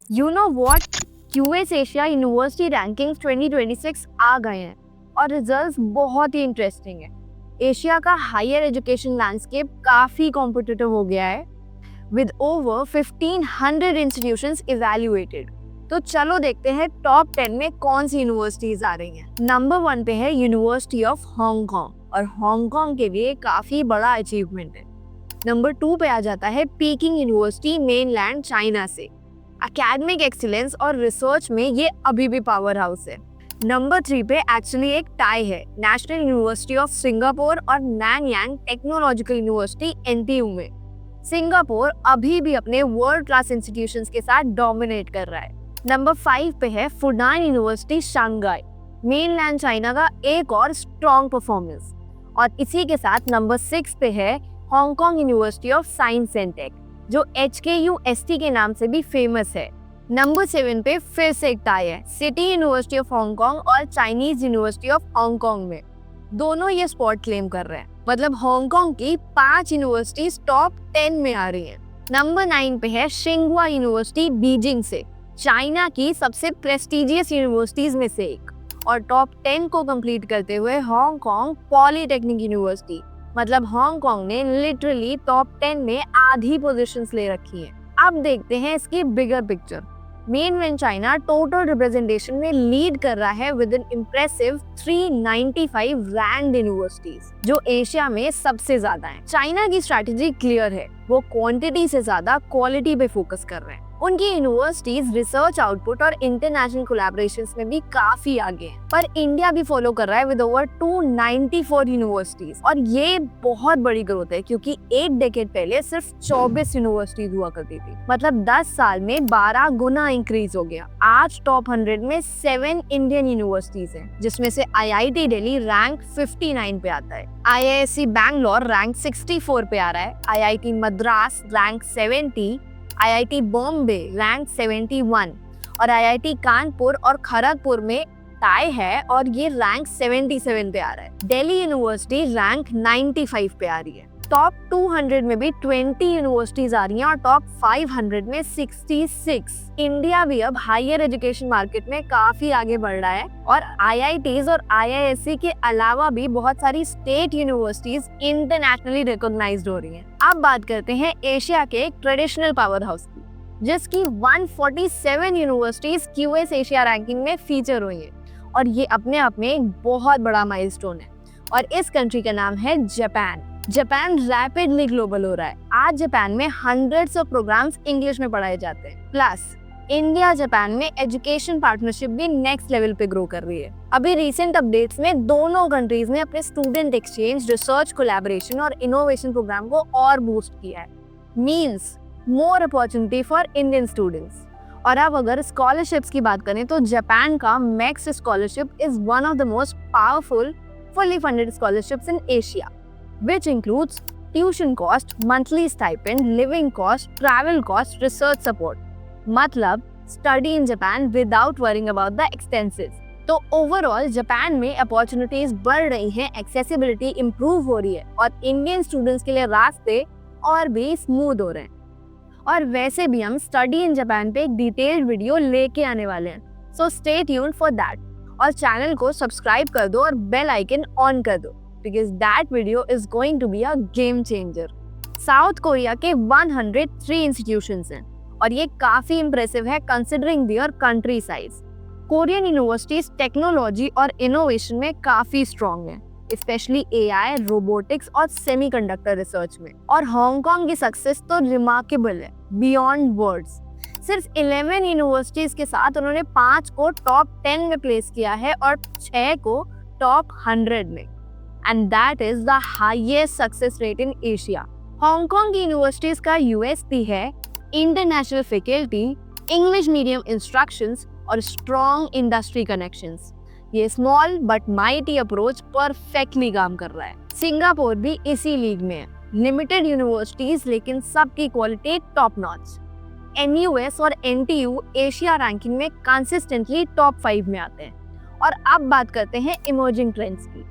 You know what, US Asia university rankings 2026 आ गए हैं और रिजल्ट्स बहुत ही इंटरेस्टिंग है। एशिया का हायर एजुकेशन लैंडस्केप काफी कॉम्पिटिटिव हो गया है विद ओवर 1500 इंस्टीट्यूशंस इवैल्यूएटेड। तो चलो देखते हैं टॉप 10 में कौन सी यूनिवर्सिटीज आ रही हैं। नंबर 1 पे है यूनिवर्सिटी ऑफ हांगकांग और हांगकांग के लिए काफी बड़ा अचीवमेंट है। नंबर 2 पे आ जाता है पीकिंग यूनिवर्सिटी मेनलैंड चाइना से। एकेडमिक एक्सीलेंस और रिसर्च में ये अभी भी पावर हाउस है। नंबर 3 पे एक्चुअली एक टाई है नेशनल यूनिवर्सिटी ऑफ सिंगापुर और नैनयांग टेक्नोलॉजिकल यूनिवर्सिटी एनटीयू में। सिंगापुर अभी भी अपने वर्ल्ड क्लास इंस्टीट्यूशंस के साथ डोमिनेट कर रहा है। नंबर 5 पे है Funan university Shanghai, mainland China का एक और स्ट्रॉन्ग परफॉर्मेंस। और इसी के साथ नंबर 6 पे है Hong Kong university of science and tech, जो HKUST के नाम से भी फेमस है। नंबर 7 पे फिर से एक टाई है सिटी यूनिवर्सिटी ऑफ हांगकांग और चाइनीज यूनिवर्सिटी ऑफ हांगकांग में। दोनों ये स्पॉट क्लेम कर रहे हैं, मतलब हांगकांग की 5 यूनिवर्सिटीज टॉप 10 में आ रही हैं। नंबर 9 पे है शिंगुआ यूनिवर्सिटी बीजिंग से, चाइना की सबसे प्रेस्टिजियस यूनिवर्सिटीज में से एक। और टॉप 10 को कंप्लीट करते हुए हांगकांग पॉलीटेक्निक यूनिवर्सिटी, मतलब हांगकांग ने लिटरली टॉप 10 में आधी पोजीशंस ले रखी हैं। अब देखते हैं इसकी bigger picture. Mainland China total representation में लीड कर रहा है with N impressive 395 ranked universities, जो एशिया में सबसे ज्यादा हैं। चाइना की स्ट्रैटेजी क्लियर है, वो क्वांटिटी से ज्यादा क्वालिटी पे फोकस कर रहे हैं। उनकी यूनिवर्सिटीज रिसर्च आउटपुट और इंटरनेशनल कोलैबोरेशंस में भी काफी आगे हैं। पर इंडिया भी फॉलो कर रहा है विद ओवर 294 यूनिवर्सिटीज, और ये बहुत बड़ी ग्रोथ है क्योंकि एक डेकेड पहले सिर्फ 24 यूनिवर्सिटीज हुआ करती थी। मतलब 10 साल में 12 गुना इंक्रीज हो गया। आज टॉप 100 में 7 इंडियन यूनिवर्सिटीज हैं, जिसमें से IIT दिल्ली रैंक 59 पे आता है, IISc बैंगलोर रैंक 64 पे आ रहा है, IIT Madras rank 70, IIT Bombay rank 71 और IIT कानपुर और खड़गपुर में टाई है और ये रैंक 77 पे आ रहा है। दिल्ली यूनिवर्सिटी रैंक 95 पे आ रही है। टॉप 200 में भी 20 यूनिवर्सिटीज आ रही हैं और टॉप 500 में 66। इंडिया भी अब हायर एजुकेशन मार्केट में काफी आगे बढ़ रहा है और IITs और IISc के अलावा भी बहुत सारी स्टेट यूनिवर्सिटीज इंटरनेशनली रिकॉग्नाइज्ड हो रही हैं। अब बात करते हैं एशिया के एक ट्रेडिशनल पावर हाउस की, जिसकी 147 यूनिवर्सिटीज QS एशिया रैंकिंग में फीचर हुई है और ये अपने आप में एक बहुत बड़ा माइलस्टोन है। और इस कंट्री का नाम है जापान। जापान रैपिडली ग्लोबल हो रहा है। आज जापान में हंड्रेड्स ऑफ प्रोग्राम्स इंग्लिश में पढ़ाए जाते हैं। प्लस इंडिया जापान में एजुकेशन पार्टनरशिप भी नेक्स्ट लेवल पे ग्रो कर रही है। अभी रिसेंट अपडेट्स में दोनों कंट्रीज ने अपने स्टूडेंट एक्सचेंज, रिसर्च कोलैबोरेशन और इनोवेशन प्रोग्राम को और बूस्ट किया है। Means more opportunity for Indian students. और अब अगर स्कॉलरशिप्स की बात करें तो जापान का max scholarship is one of the most powerful fully funded scholarships in Asia, which includes tuition cost, monthly stipend, living cost, travel cost, research support. मतलब study in Japan without worrying about the expenses. तो overall Japan में opportunities बढ़ रही हैं, accessibility improve हो रही है और इंडियन स्टूडेंट्स के लिए रास्ते और भी स्मूथ हो रहे हैं। और वैसे भी हम स्टडी इन जापान पे एक डिटेल्ड वीडियो लेके आने वाले हैं, so stay tuned for that. और चैनल को सब्सक्राइब कर दो और बेल आइकन ऑन कर दो, because that video is going to be a game changer. South Korea के 103 इंस्टीट्यूशंस हैं और ये काफी इंप्रेसिव है considering their country size. Korean universities technology और इनोवेशन में काफी स्ट्रॉन्ग है, स्पेशली AI, रोबोटिक्स और सेमीकंडक्टर रिसर्च में। और हांगकांग की सक्सेस तो रिमार्केबल है बियॉन्ड वर्ड्स। सिर्फ 11 यूनिवर्सिटीज के साथ उन्होंने 5 को टॉप 10 में प्लेस किया है और 6 को टॉप 100 में, and that is the highest success rate in Asia. Hong Kong की यूनिवर्सिटीज का USP है international faculty, English medium instructions और स्ट्रॉन्ग इंडस्ट्री कनेक्शंस। ये small but mighty approach perfectly काम कर रहा है। सिंगापुर भी इसी लीग में है, लिमिटेड यूनिवर्सिटीज लेकिन सबकी क्वालिटी टॉप नॉच। NUS और NTU एशिया रैंकिंग में कंसिस्टेंटली टॉप 5 में आते हैं। और अब बात करते हैं इमर्जिंग ट्रेंड्स की।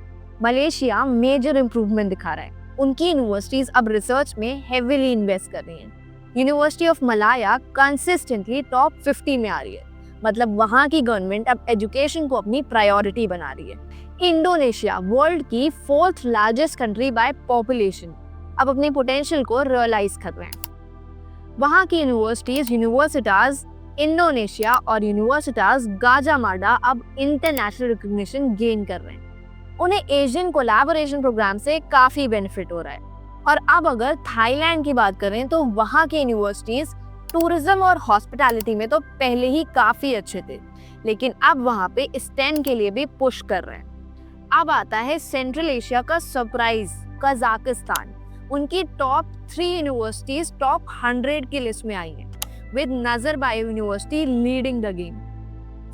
मलेशिया मेजर इंप्रूवमेंट दिखा रहा है, उनकी यूनिवर्सिटीज अब रिसर्च में हेवीली इन्वेस्ट कर रही हैं। University of Malaya consistently top 50 में आ रही है, मतलब वहाँ की गवर्नमेंट अब एजुकेशन को अपनी प्रायोरिटी बना रही है। इंडोनेशिया वर्ल्ड की 4th largest country by population अब अपने पोटेंशियल को रियलाइज कर रहे हैं। वहाँ की यूनिवर्सिटाज इंडोनेशिया और यूनिवर्सिटाज गाजा माडा अब इंटरनेशनल रिकॉग्निशन गेन कर रहे हैं। उन्हें एशियन कोलैबोरेशन प्रोग्राम से काफी बेनिफिट हो रहा है। और अब अगर थाईलैंड की बात करें तो वहाँ के यूनिवर्सिटीज टूरिज्म और हॉस्पिटैलिटी में तो पहले ही काफी अच्छे थे, लेकिन अब वहाँ पे स्टेम के लिए भी पुश कर रहे हैं। अब आता है सेंट्रल एशिया का सरप्राइज, कजाकिस्तान। उनकी टॉप 3 यूनिवर्सिटीज टॉप 100 की लिस्ट में आई हैं, with Nazarbayev University leading the game.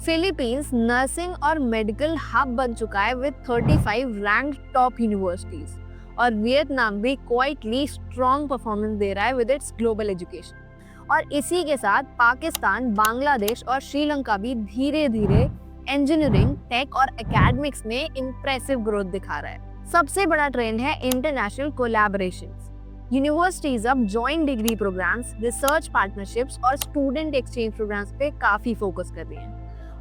Philippines nursing और मेडिकल हब बन चुका है with 35 रैंक्ड टॉप यूनिवर्सिटीज, और वियतनाम भी क्वाइटली स्ट्रॉन्ग परफॉर्मेंस दे रहा है with its ग्लोबल एजुकेशन। और इसी के साथ पाकिस्तान, बांग्लादेश और श्रीलंका भी धीरे धीरे इंजीनियरिंग, टेक और एकेडमिक्स में इंप्रेसिव ग्रोथ दिखा रहा है। सबसे बड़ा ट्रेंड है इंटरनेशनल कोलैबोरेशंस। यूनिवर्सिटीज अब joint degree programmes, research partnerships और स्टूडेंट एक्सचेंज प्रोग्राम्स पे काफी फोकस कर रही हैं।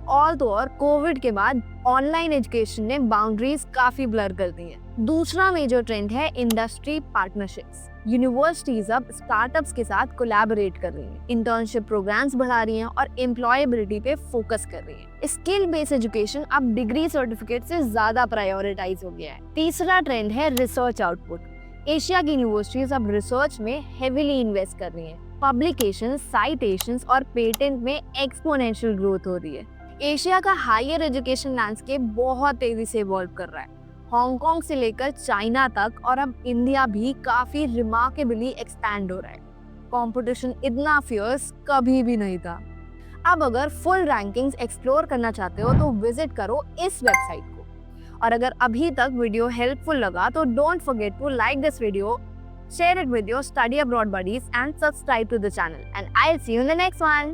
ऑल तो और कोविड के बाद ऑनलाइन एजुकेशन ने बाउंड्रीज काफी ब्लर कर दी हैं। दूसरा मेजर ट्रेंड है इंडस्ट्री पार्टनरशिप्स। यूनिवर्सिटीज अब स्टार्टअप्स के साथ कोलैबोरेट कर रही हैं, इंटर्नशिप प्रोग्राम्स बढ़ा रही हैं और एम्प्लॉयबिलिटी पे फोकस कर रही हैं। स्किल बेस्ड एजुकेशन अब डिग्री सर्टिफिकेट से ज्यादा प्रायोरिटाइज हो गया है। तीसरा ट्रेंड है रिसर्च आउटपुट। एशिया की यूनिवर्सिटीज अब रिसर्च में हेविली इन्वेस्ट कर रही हैं। पब्लिकेशंस, साइटेशंस और पेटेंट में एक्सपोनेंशियल ग्रोथ हो रही है। एशिया का हायर एजुकेशन लैंडस्केप बहुत तेजी से इवॉल्व कर रहा है। हांगकांग से लेकर चाइना तक और अब इंडिया भी काफी रिमार्केबली एक्सपैंड हो रहा है। कंपटीशन इतना फियर्स कभी भी नहीं था। अब अगर फुल रैंकिंग्स एक्सप्लोर करना चाहते हो तो विजिट करो इस वेबसाइट को। और अगर अभी तक वीडियो हेल्पफुल लगा तो don't forget to like this video, share it with your study abroad buddies and subscribe to the channel, and I'll see you in the next one.